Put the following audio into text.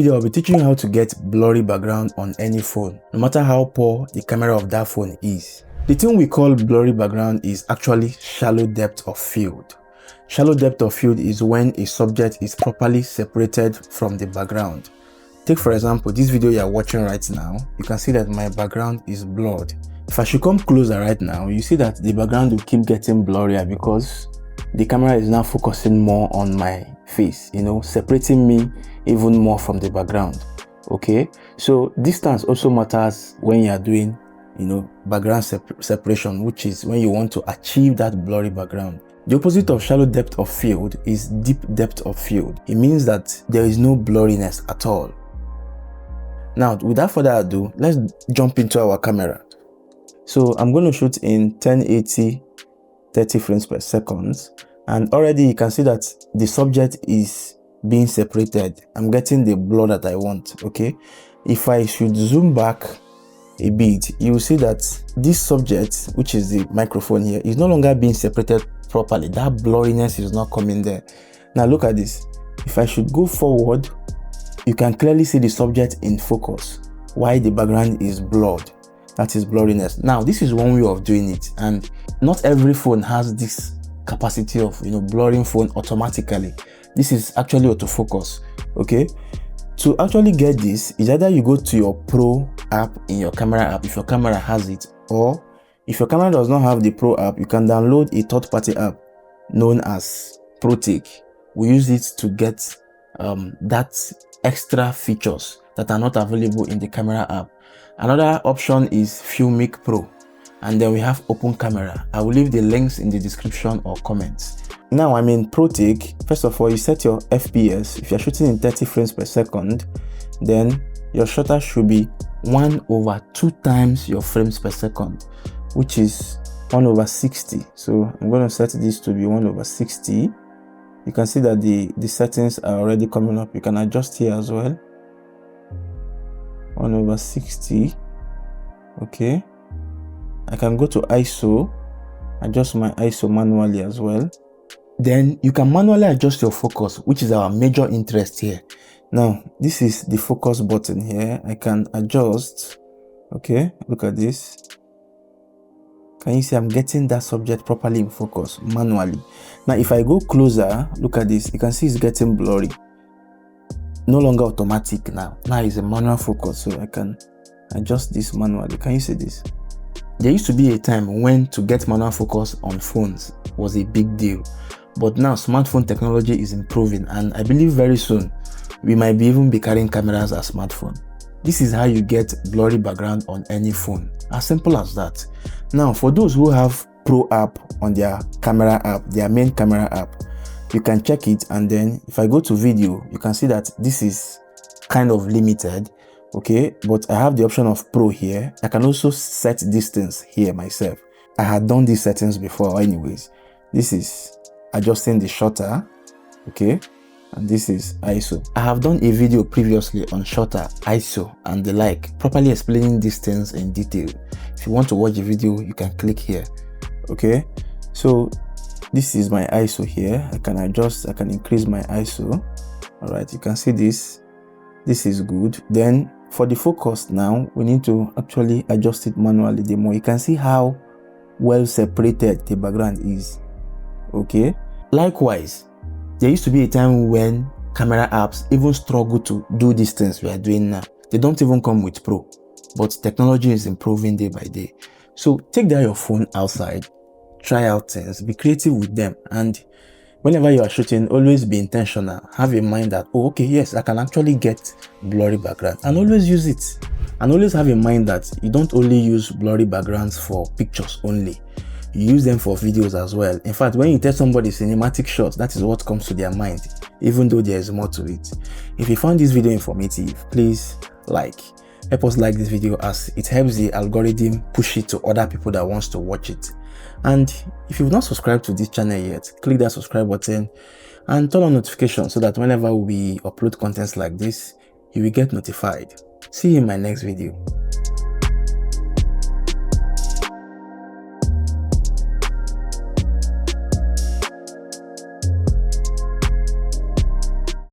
video, I'll be teaching you how to get blurry background on any phone, no matter how poor the camera of that phone is. The thing we call blurry background is actually shallow depth of field. Shallow depth of field is when a subject is properly separated from the background. Take for example, this video you are watching right now, you can see that my background is blurred. If I should come closer right now, you see that the background will keep getting blurrier because the camera is now focusing more on my face, separating me even more from the background. Okay, so distance also matters when you are doing background separation, which is when you want to achieve that blurry background. The opposite of shallow depth of field is deep depth of field. It means that there is no blurriness at all. Now, without further ado, let's jump into our camera. So I'm going to shoot in 1080 30 frames per second, and already you can see that the subject is being separated. I'm getting the blur that I want. Okay, if I should zoom back a bit, you will see that this subject, which is the microphone here, is no longer being separated properly. That blurriness is not coming there. Now look at this. If I should go forward, you can clearly see the subject in focus while the background is blurred. That is blurriness. Now this is one way of doing it, and not every phone has this capacity of blurring phone automatically. This is actually autofocus. Okay, to actually get this is either you go to your Pro app in your camera app if your camera has it, or if your camera does not have the Pro app, you can download a third-party app known as Protake. We use it to get that extra features that are not available in the camera app. Another option is Filmic Pro, and then we have open camera. I will leave the links in the description or comments. Now I'm in Protake. First of all, you set your FPS. If you're shooting in 30 frames per second, then your shutter should be 1/2 times your frames per second, which is 1/60. So I'm going to set this to be 1/60. You can see that the settings are already coming up. You can adjust here as well. 1/60. Okay, I can go to ISO, adjust my ISO manually as well. Then you can manually adjust your focus, which is our major interest here. Now this is the focus button here. I can adjust. Okay, look at this. Can you see I'm getting that subject properly in focus manually? Now if I go closer, look at this. You can see it's getting blurry. No longer automatic now. Now it's a manual focus, so I can adjust this manually. Can you see this? There used to be a time when to get manual focus on phones was a big deal, but now smartphone technology is improving, and I believe very soon we might even be carrying cameras as smartphone. This is how you get blurry background on any phone. As simple as that. Now for those who have Pro app on their camera app, their main camera app, you can check it, and then if I go to video, you can see that this is kind of limited. Okay, but I have the option of Pro here. I can also set distance here myself. I had done these settings before anyways. This is adjusting the shutter. Okay, and this is ISO. I have done a video previously on shutter, ISO and the like, properly explaining distance in detail. If you want to watch the video, you can click here. Okay, so this is my ISO here. I can adjust, I can increase my ISO. All right, you can see this is good. Then for the focus now, we need to actually adjust it manually. The more you can see how well separated the background is. Okay, likewise, there used to be a time when camera apps even struggle to do these things we are doing now. They don't even come with Pro, but technology is improving day by day. So take your phone outside, try out things, be creative with them, and whenever you are shooting, always be intentional. Have in mind that, oh, okay, yes, I can actually get blurry background, and always use it. And always have in mind that you don't only use blurry backgrounds for pictures only. You use them for videos as well. In fact, when you tell somebody cinematic shots, that is what comes to their mind, even though there is more to it. If you found this video informative, please help us like this video, as it helps the algorithm push it to other people that wants to watch it. And if you've not subscribed to this channel yet, click that subscribe button and turn on notifications so that whenever we upload contents like this, you will get notified. See you in my next video.